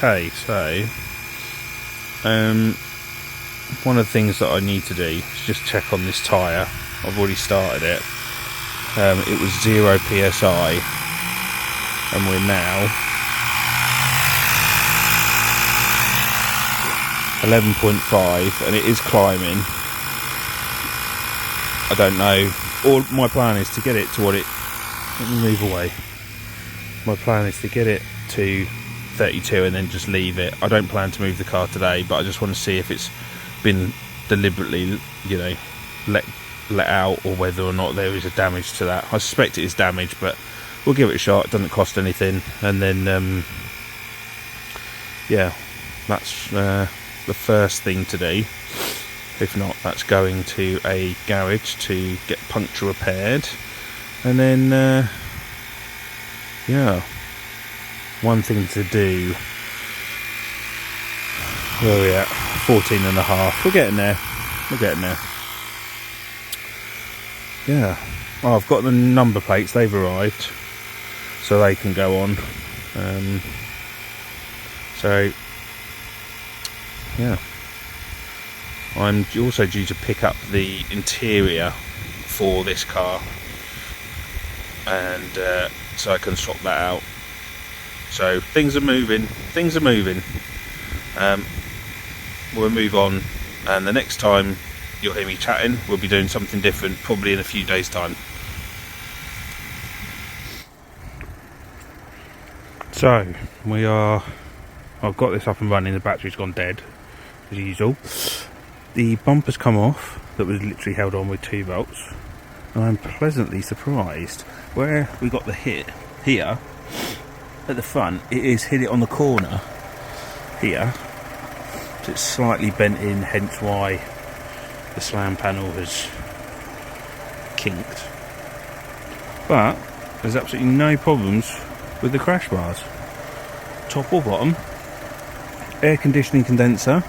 Okay, so one of the things that I need to do is just check on this tyre. I've already started it. It was 0 psi, and we're now 11.5, and it is climbing. I don't know. All my plan is to get it to what it. Let me move away. My plan is to get it to 32 and then just leave it. I don't plan to move the car today, but I just want to see if it's been deliberately, let out, or whether or not there is a damage to that. I suspect it is damage, but we'll give it a shot. It doesn't cost anything, and then that's the first thing to do. If not, that's going to a garage to get puncture repaired, and then one thing to do. Where are we at? 14.5. We're getting there. Yeah. Oh, I've got the number plates. They've arrived, so they can go on. I'm also due to pick up the interior for this car, and so I can swap that out. So things are moving. We'll move on, and the next time you'll hear me chatting, we'll be doing something different, probably in a few days' time. So I've got this up and running. The battery's gone dead as usual. The bumper's come off, that was literally held on with 2 bolts, and I'm pleasantly surprised where we got the hit here at the front. It is hit it on the corner here, so it's slightly bent in, hence why the slam panel has kinked. But there's absolutely no problems with the crash bars, top or bottom. Air conditioning condenser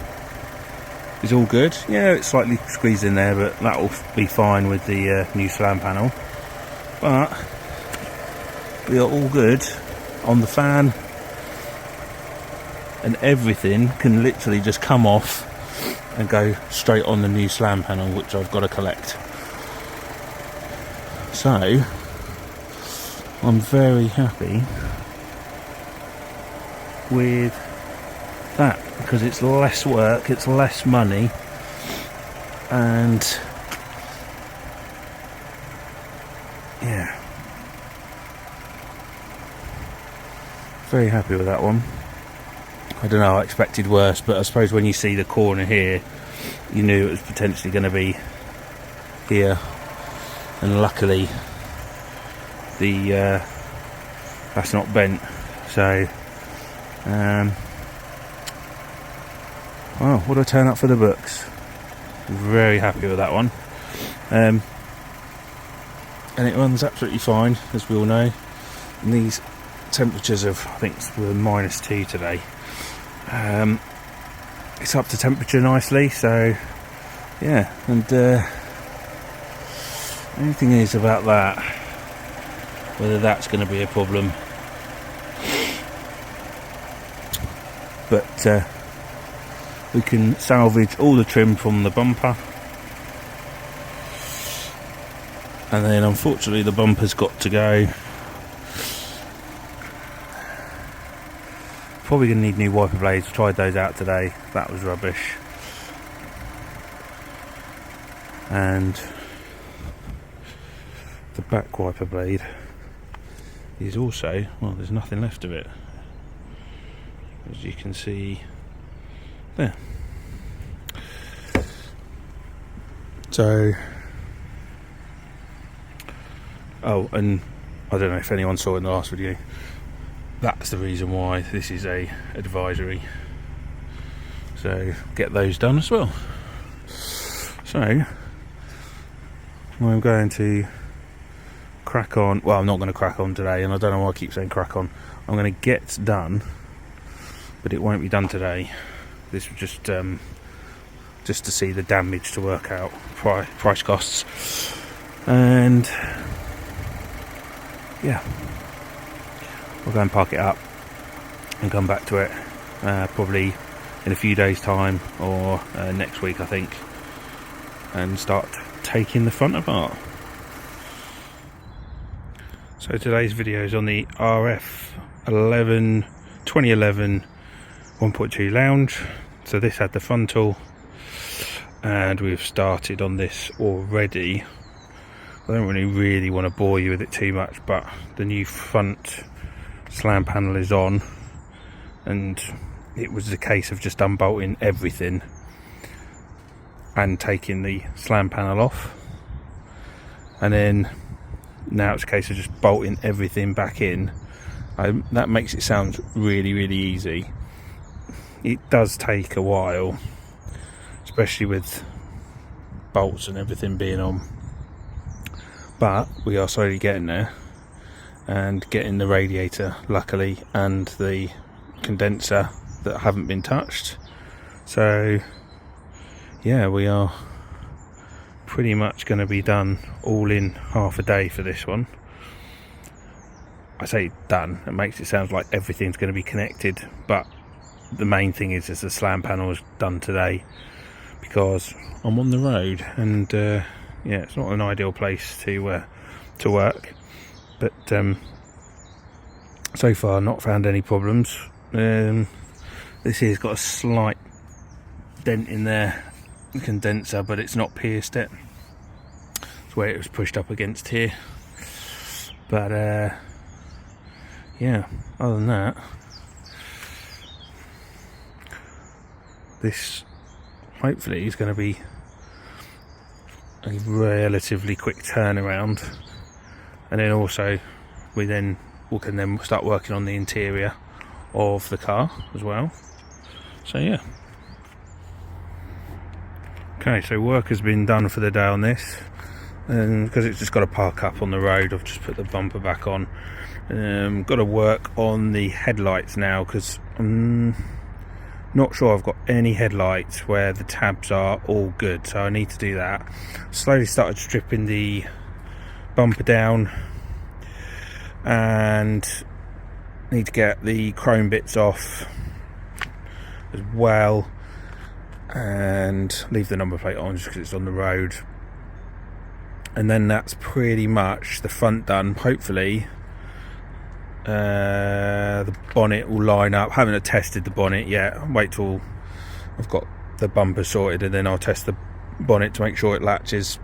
is all good. Yeah, it's slightly squeezed in there, but that will be fine with the new slam panel. But we are all good on the fan, and everything can literally just come off and go straight on the new slam panel, which I've got to collect. So I'm very happy with that, because it's less work, it's less money, and very happy with that one. I don't know, I expected worse, but I suppose when you see the corner here, you knew it was potentially going to be here, and luckily the that's not bent. So what a turn up for the books. Very happy with that one. And it runs absolutely fine, as we all know. And these temperatures of, I think we're -2 today. It's up to temperature nicely, so yeah. And the only thing is about that, whether that's going to be a problem. But we can salvage all the trim from the bumper, and then unfortunately the bumper's got to go. Probably going to need new wiper blades. Tried those out today, that was rubbish. And the back wiper blade is also, well, there's nothing left of it, as you can see there. So, and I don't know if anyone saw in the last video, that's the reason why this is a advisory, so get those done as well. So I'm going to crack on. Well, I'm not going to crack on today, and I don't know why I keep saying crack on. I'm going to get done, but it won't be done today. This was just to see the damage, to work out price costs, and yeah, we'll go and park it up and come back to it probably in a few days time, or next week I think, and start taking the front apart. So today's video is on the RF 2011 1.2 Lounge. So this had the frontal, and we've started on this already. I don't really want to bore you with it too much, but the new front slam panel is on, and it was a case of just unbolting everything and taking the slam panel off, and then now it's a case of just bolting everything back in. That makes it sound really easy. It does take a while, especially with bolts and everything being on, but we are slowly getting there, and getting the radiator luckily and the condenser that haven't been touched. So yeah, we are pretty much going to be done all in half a day for this one. I say done, it makes it sound like everything's going to be connected, but the main thing is the slam panel is done today, because I'm on the road, and yeah, it's not an ideal place to work, but so far not found any problems. This here's got a slight dent in there, the condenser, but it's not pierced it. It's where it was pushed up against here, but yeah, other than that, this hopefully is going to be a relatively quick turnaround, and then also we can then start working on the interior of the car as well. So yeah, okay, so work has been done for the day on this, and because it's just got to park up on the road, I've just put the bumper back on. Got to work on the headlights now, because I'm not sure I've got any headlights where the tabs are all good, so I need to do that. Slowly started stripping the bumper down, and need to get the chrome bits off as well, and leave the number plate on just because it's on the road. And then that's pretty much the front done. Hopefully the bonnet will line up. Haven't tested the bonnet yet. Wait till I've got the bumper sorted, and then I'll test the bonnet to make sure it latches.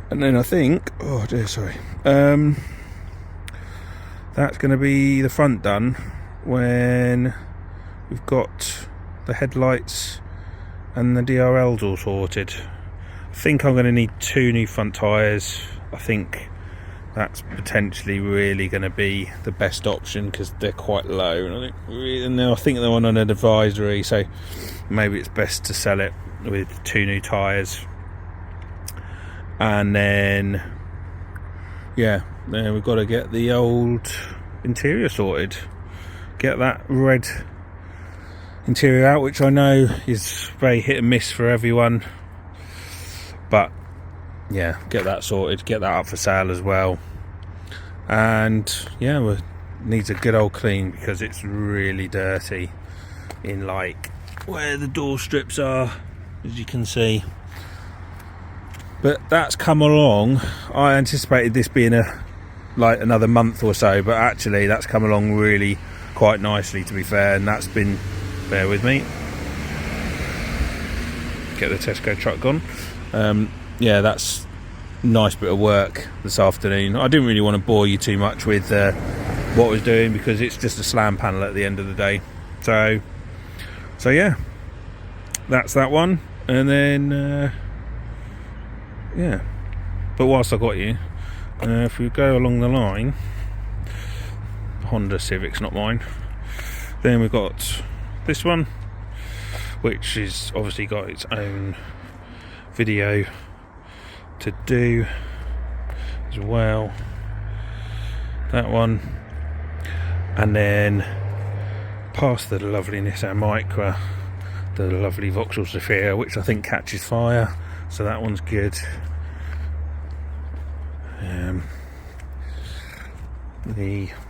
And then I think, oh dear, sorry, that's going to be the front done when we've got the headlights and the DRLs all sorted. I think I'm going to need 2 new front tyres. I think that's potentially really going to be the best option, because they're quite low, and I think they're on an advisory, so maybe it's best to sell it with 2 new tyres. And then yeah, then we've got to get the old interior sorted, get that red interior out, which I know is very hit and miss for everyone, but yeah, get that sorted, get that up for sale as well. And yeah, we needs a good old clean, because it's really dirty in like where the door strips are, as you can see. But that's come along. I anticipated this being another month or so, but actually that's come along really quite nicely, to be fair. And that's been, bear with me, get the Tesco truck gone. Yeah, that's a nice bit of work this afternoon. I didn't really want to bore you too much with what I was doing, because it's just a slam panel at the end of the day. So yeah, that's that one. And then yeah, but whilst I got you, if we go along the line, Honda Civic's not mine. Then we've got this one, which is obviously got its own video to do as well. That one, and then past the lovely Nissan Micra, the lovely Vauxhall Zafira, which I think catches fire, so that one's good.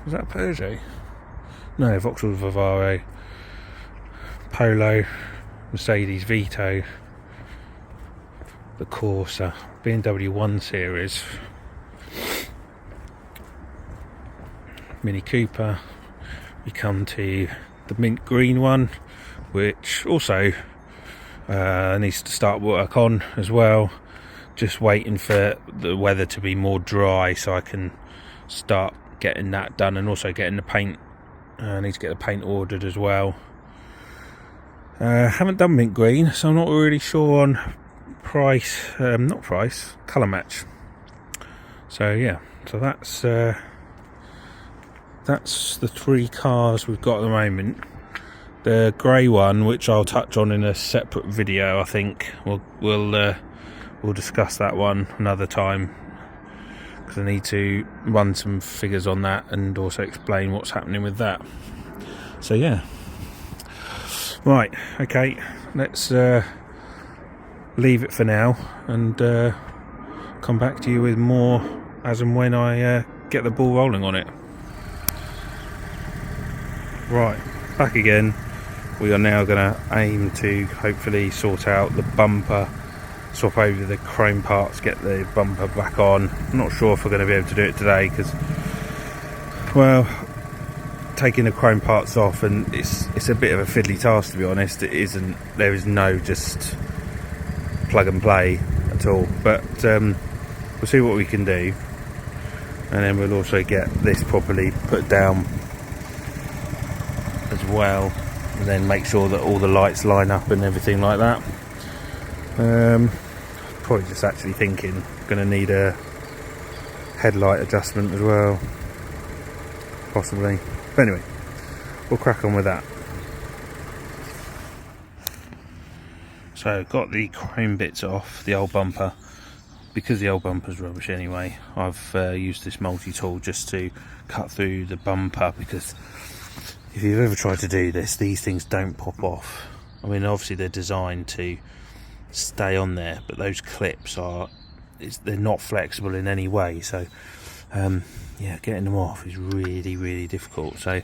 Was that Peugeot? No, Vauxhall Vivaro. Polo, Mercedes Vito, the Corsa, BMW 1 Series, Mini Cooper. We come to the mint green one, which also needs to start work on as well. Just waiting for the weather to be more dry so I can start getting that done, and also getting the paint. I need to get the paint ordered as well. Haven't done mint green, so I'm not really sure on colour match. So yeah, so that's the three cars we've got at the moment. The grey one, which I'll touch on in a separate video, I think we'll discuss that one another time, because I need to run some figures on that and also explain what's happening with that. So yeah, right, okay, let's leave it for now and come back to you with more as and when I get the ball rolling on it. Right, back again. We are now going to aim to hopefully sort out the bumper, swap over the chrome parts, get the bumper back on. I'm not sure if we're going to be able to do it today, because, well, taking the chrome parts off, and it's a bit of a fiddly task, to be honest. There is no just plug and play at all, but we'll see what we can do, and then we'll also get this properly put down as well, and then make sure that all the lights line up and everything like that. Probably just actually thinking gonna need a headlight adjustment as well, possibly, but anyway, we'll crack on with that. So got the chrome bits off the old bumper, because the old bumper's rubbish anyway. I've used this multi-tool just to cut through the bumper, because if you've ever tried to do this, these things don't pop off. I mean, obviously they're designed to stay on there, but those clips they're not flexible in any way, so yeah, getting them off is really, really difficult. So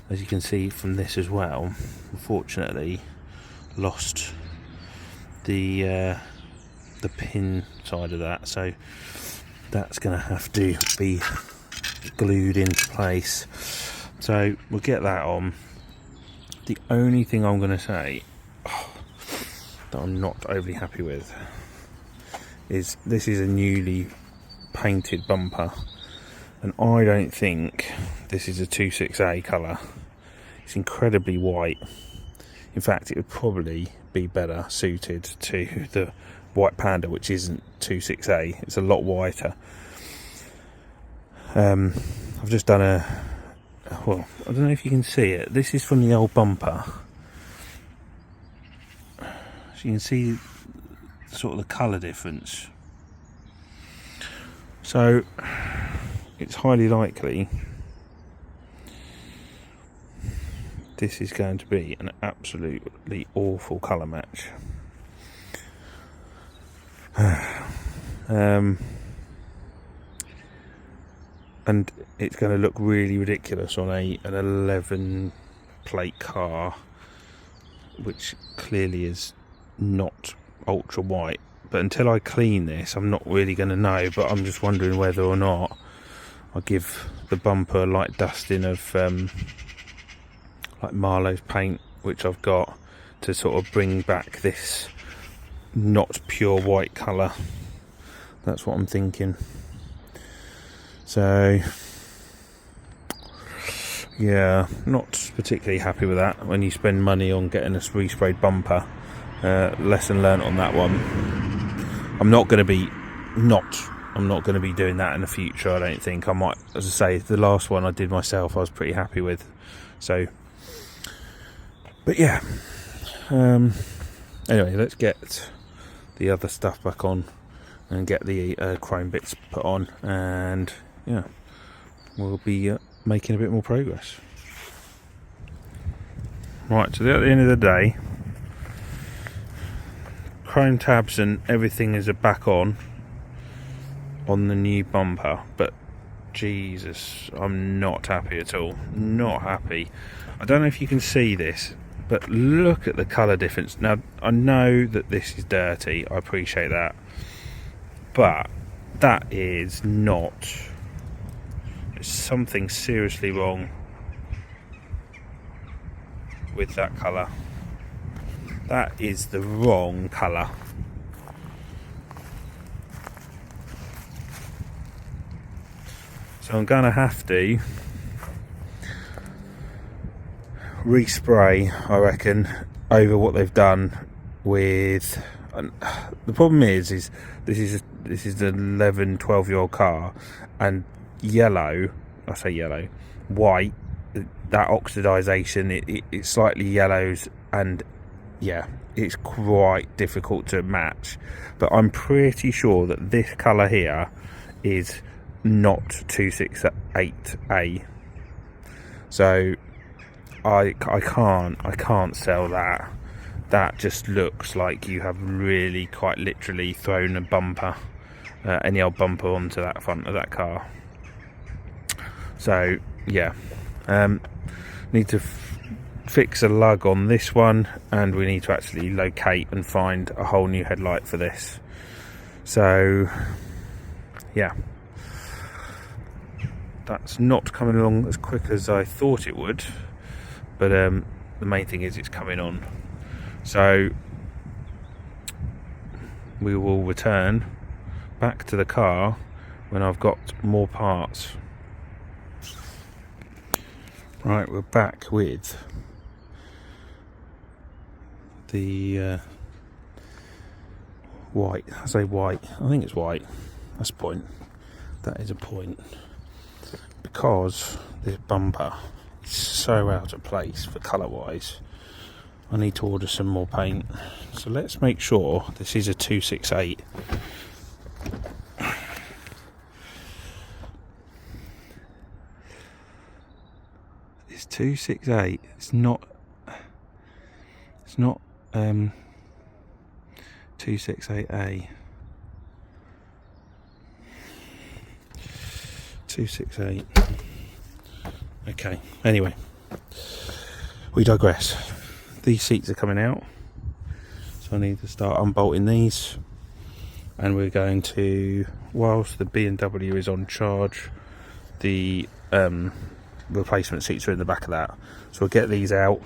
as you can see from this as well, unfortunately lost the pin side of that, so that's going to have to be glued into place. So we'll get that on. The only thing I'm going to say that I'm not overly happy with is this is a newly painted bumper, and I don't think this is a 26A colour. It's incredibly white. In fact, it would probably be better suited to the white Panda, which isn't 26A. It's a lot whiter. I've just done well, I don't know if you can see it. This is from the old bumper. So you can see sort of the colour difference. So it's highly likely this is going to be an absolutely awful colour match. And it's going to look really ridiculous on an 11 plate car, which clearly is not ultra white. But until I clean this, I'm not really going to know. But I'm just wondering whether or not I'll give the bumper a light dusting of like Marlowe's paint, which I've got, to sort of bring back this not pure white colour. That's what I'm thinking. So yeah, not particularly happy with that. When you spend money on getting a resprayed bumper, lesson learnt on that one. I'm not going to be doing that in the future. I don't think. I might, as I say, the last one I did myself, I was pretty happy with. So, but yeah. Anyway, let's get the other stuff back on and get the chrome bits put on, and yeah, we'll be making a bit more progress. Right, so at the end of the day, chrome tabs and everything is back on the new bumper, but Jesus, I'm not happy at all. Not happy. I don't know if you can see this, but look at the colour difference. Now, I know that this is dirty, I appreciate that, but that is not... There's something seriously wrong with that colour. That is the wrong colour. So I'm going to have to respray, I reckon, over what they've done with... The problem is this is an 11, 12-year-old car, and yellow, I say yellow, white, that oxidisation, it slightly yellows, and yeah, it's quite difficult to match. But I'm pretty sure that this colour here is not 268A, so I can't sell that. That just looks like you have really quite literally thrown a bumper, any old bumper, onto that front of that car. So yeah, need to fix a lug on this one, and we need to actually locate and find a whole new headlight for this. So yeah, that's not coming along as quick as I thought it would, but the main thing is it's coming on. So we will return back to the car when I've got more parts. Right, we're back with the white. I say white, I think it's white. That's a point. That is a point. Because this bumper is so out of place for colour wise, I need to order some more paint. So let's make sure this is a 268. It's 268. It's not 268A. 268. Okay, anyway, we digress. These seats are coming out, so I need to start unbolting these, and we're going to, whilst the B&W is on charge, the replacement seats are in the back of that, so we'll get these out,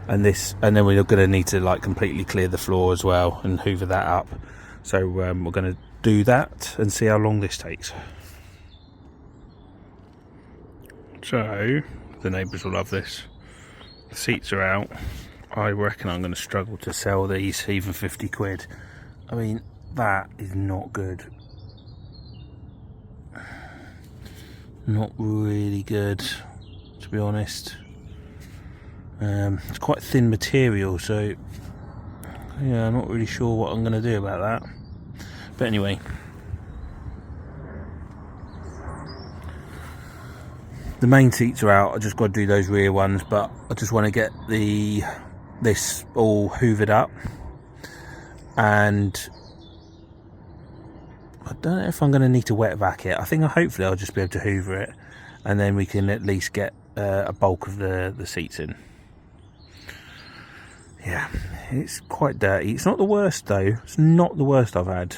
and then we're going to need to like completely clear the floor as well and hoover that up. So we're going to do that and see how long this takes. So the neighbours will love this. The seats are out. I reckon I'm going to struggle to sell these even 50 quid. I mean, that is not good. Not really good, to be honest. It's quite thin material, so yeah, I'm not really sure what I'm going to do about that. But anyway, the main seats are out. I just got to do those rear ones, but I just want to get this all hoovered up, and I don't know if I'm going to need to wet vac it. I think hopefully I'll just be able to hoover it, and then we can at least get a bulk of the seats in. Yeah, it's quite dirty. It's not the worst though. It's not the worst I've had.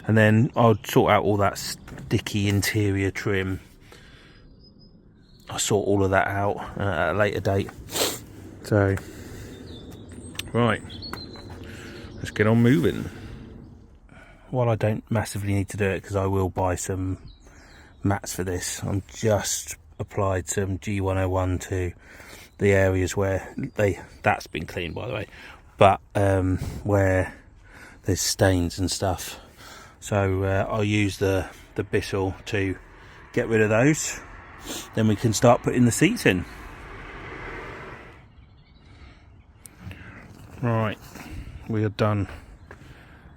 And then I'll sort out all that sticky interior trim. I'll sort all of that out at a later date. So, right, let's get on moving. While I don't massively need to do it, because I will buy some mats for this, I'm just applied some G101 to the areas where that's been cleaned, by the way, but where there's stains and stuff. So I'll use the Bissell to get rid of those. Then we can start putting the seats in. Right, we are done.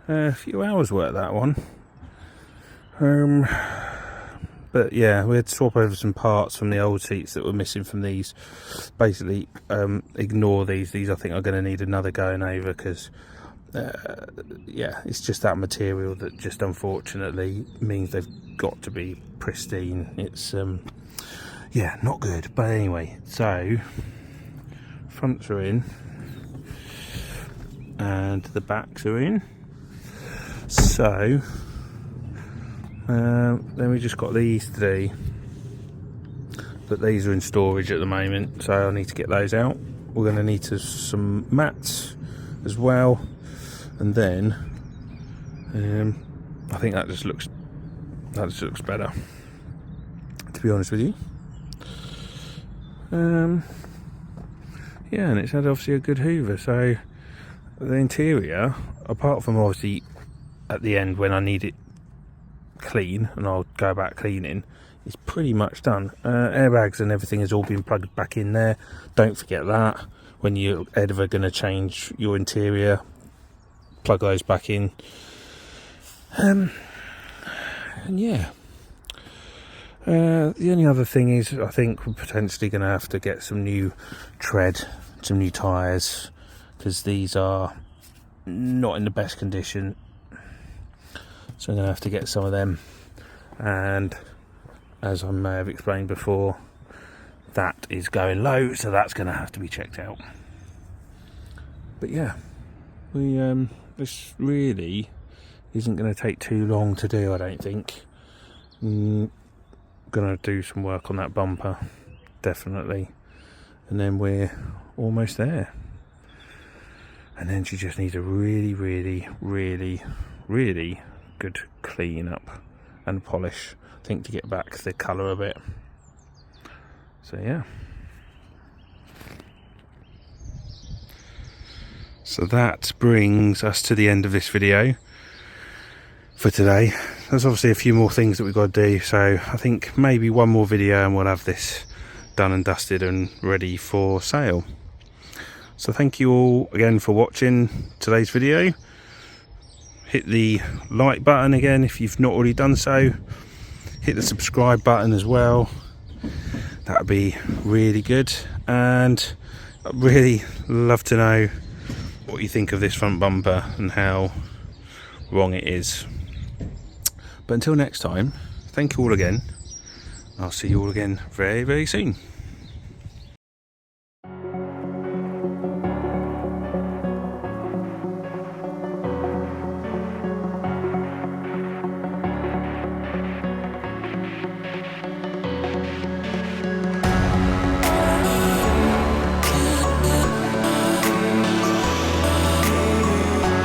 A few hours work, that one. But yeah, we had to swap over some parts from the old seats that were missing from these. Basically, ignore these. These I think are going to need another going over, because yeah, it's just that material that just unfortunately means they've got to be pristine. It's yeah, not good. But anyway, so fronts are in and the backs are in. So then we just got these three, but these are in storage at the moment, so I need to get those out. We're going to need some mats as well, and then I think that just looks better, to be honest with you. Yeah, and it's had obviously a good hoover, so the interior, apart from obviously at the end when I need it clean and I'll go back cleaning, is pretty much done. Airbags and everything has all been plugged back in there. Don't forget that when you're ever going to change your interior, plug those back in. And yeah, the only other thing is I think we're potentially going to have to get some new tread, some new tyres, because these are not in the best condition, so I'm going to have to get some of them. And as I may have explained before, that is going low, so that's going to have to be checked out. But yeah, this really isn't going to take too long to do, I don't think. Going to do some work on that bumper, definitely, and then we're almost there. And then she just needs a really, really, really, really good clean up and polish, I think, to get back the colour a bit. So yeah. So that brings us to the end of this video for today. There's obviously a few more things that we've got to do, so I think maybe one more video and we'll have this done and dusted and ready for sale. So thank you all again for watching today's video. Hit the like button again if you've not already done so. Hit the subscribe button as well. That would be really good, and I'd really love to know what you think of this front bumper and how wrong it is. But until next time, thank you all again. I'll see you all again very, very soon.